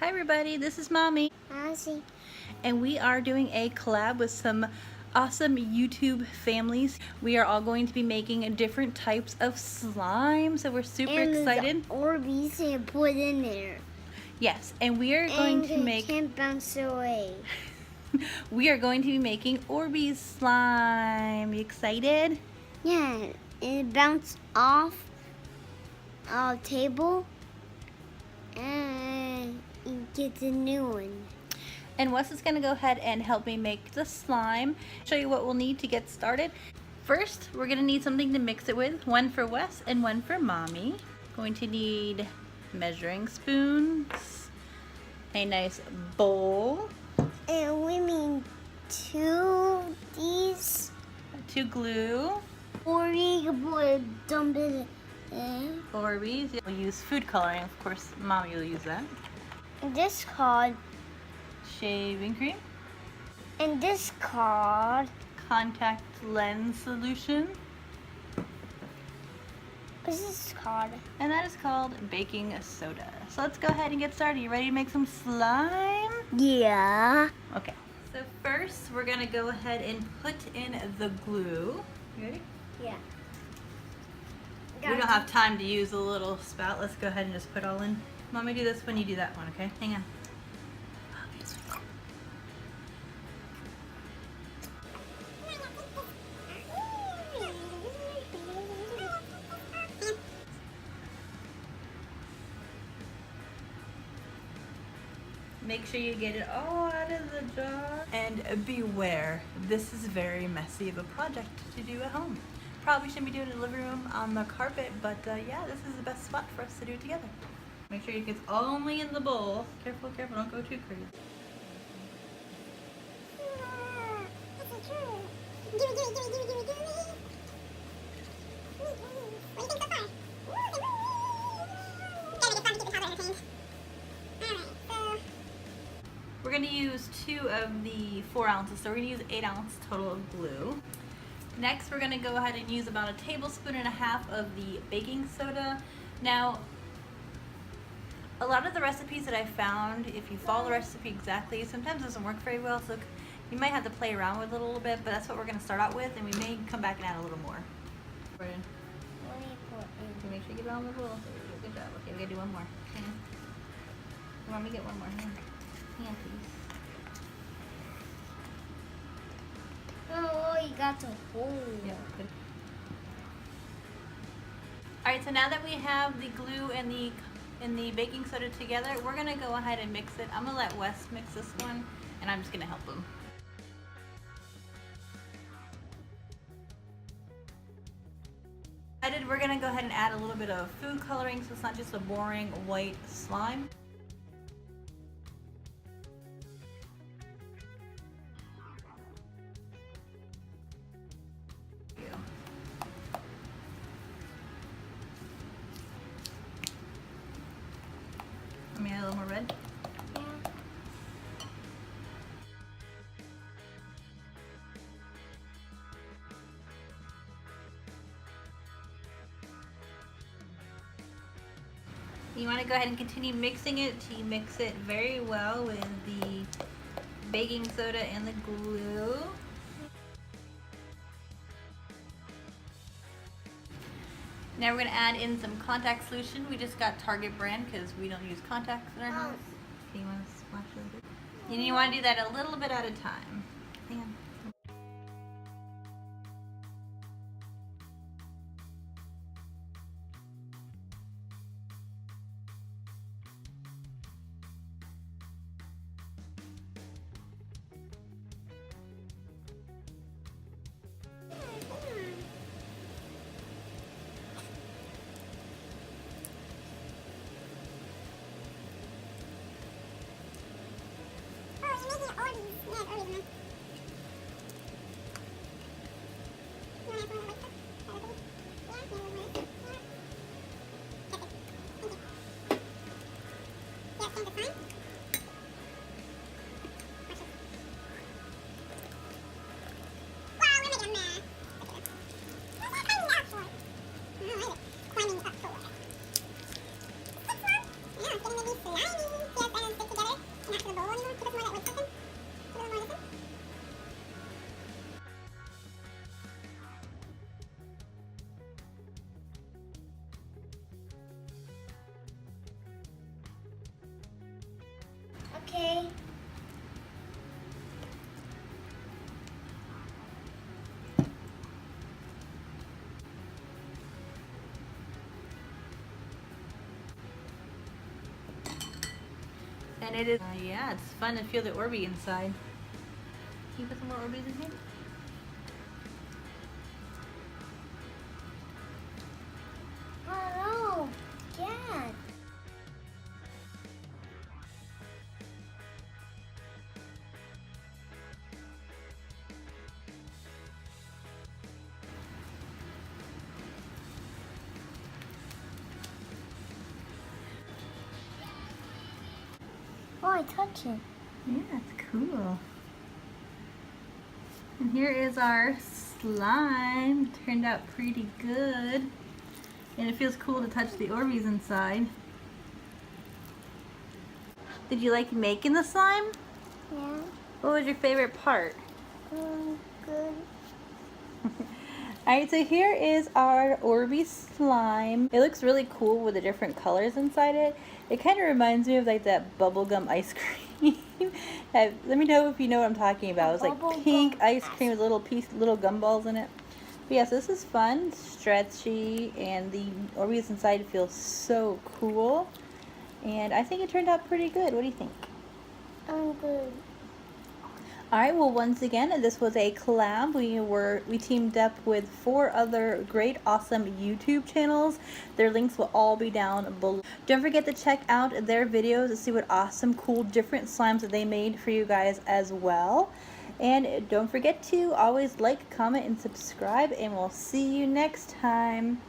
Hi everybody, this is Mommy. Ozzy. And we are doing a collab with some awesome YouTube families. We are all going to be making different types of slime, so we're super excited. Orbeez and put in there. Yes, and we are going to make... can't bounce away. We are going to be making Orbeez slime. You excited? Yeah, it bounced off our table and you get a new one. And Wes is going to go ahead and help me make the slime. Show you what we'll need to get started. First, we're going to need something to mix it with. One for Wes and one for Mommy. Going to need measuring spoons, a nice bowl. And we mean two these. To glue. Or we can dump it in. Orbeez. We'll use food coloring, of course. Mommy will use that. And this called Shaving cream. and this called Contact lens solution. what's this called? And that is called baking soda. So let's go ahead and get started. You ready to make some slime? Yeah. Okay. So first we're gonna go ahead and put in the glue. You ready? Yeah. We don't have time to use a little spout. Let's go ahead and just put all in. Mommy, do this when you do that one, okay? Hang on. Make sure you get it all out of the jar. And beware, this is very messy of a project to do at home. Probably shouldn't be doing it in the living room on the carpet, but yeah, this is the best spot for us to do it together. Make sure it gets only in the bowl. Careful, careful, don't go too crazy. We're going to use 2 of the 4 ounces, so we're going to use 8 ounces total of glue. Next, we're going to go ahead and use about 1.5 tablespoons of the baking soda. Now, a lot of the recipes that I found, if you follow the recipe exactly, sometimes it doesn't work very well, so you might have to play around with it a little bit, but that's what we're going to start out with, and we may come back and add a little more. Put it in. What do you put in? Make sure you get it on the bowl. Good job. Okay, we got to do one more. Okay. You want me to get one more? Here. Hand, please. Oh, you got the hole. Yeah, good. Alright, so now that we have the glue and the baking soda together, we're going to go ahead and mix it. I'm going to let Wes mix this one, and I'm just going to help him. We're going to go ahead and add a little bit of food coloring so it's not just a boring white slime. Let me add a little more red. Yeah. You want to go ahead and continue mixing it till you mix it very well with the baking soda and the glue. Now we're going to add in some contact solution. We just got Target brand because we don't use contacts in our house. Okay, you want to splash a little bit? And you want to do that a little bit at a time. Hang on. And it is, yeah, it's fun to feel the Orbeez inside. Can you put some more Orbeez in here? Oh, yeah. Oh, I touch it. Yeah, it's cool. And here is our slime. Turned out pretty good. And it feels cool to touch the Orbeez inside. Did you like making the slime? Yeah. What was your favorite part? Good. Alright, so here is our Orbeez slime. It looks really cool with the different colors inside it. It kind of reminds me of like that bubblegum ice cream. Let me know if you know what I'm talking about. It's like pink ice cream with little gumballs in it. But yes, this is fun, stretchy, and the Orbeez inside feels so cool. And I think it turned out pretty good. What do you think? Good. Alright, well once again, this was a collab. We teamed up with 4 other great, awesome YouTube channels. Their links will all be down below. Don't forget to check out their videos to see what awesome, cool, different slimes that they made for you guys as well. And don't forget to always like, comment, and subscribe, and we'll see you next time.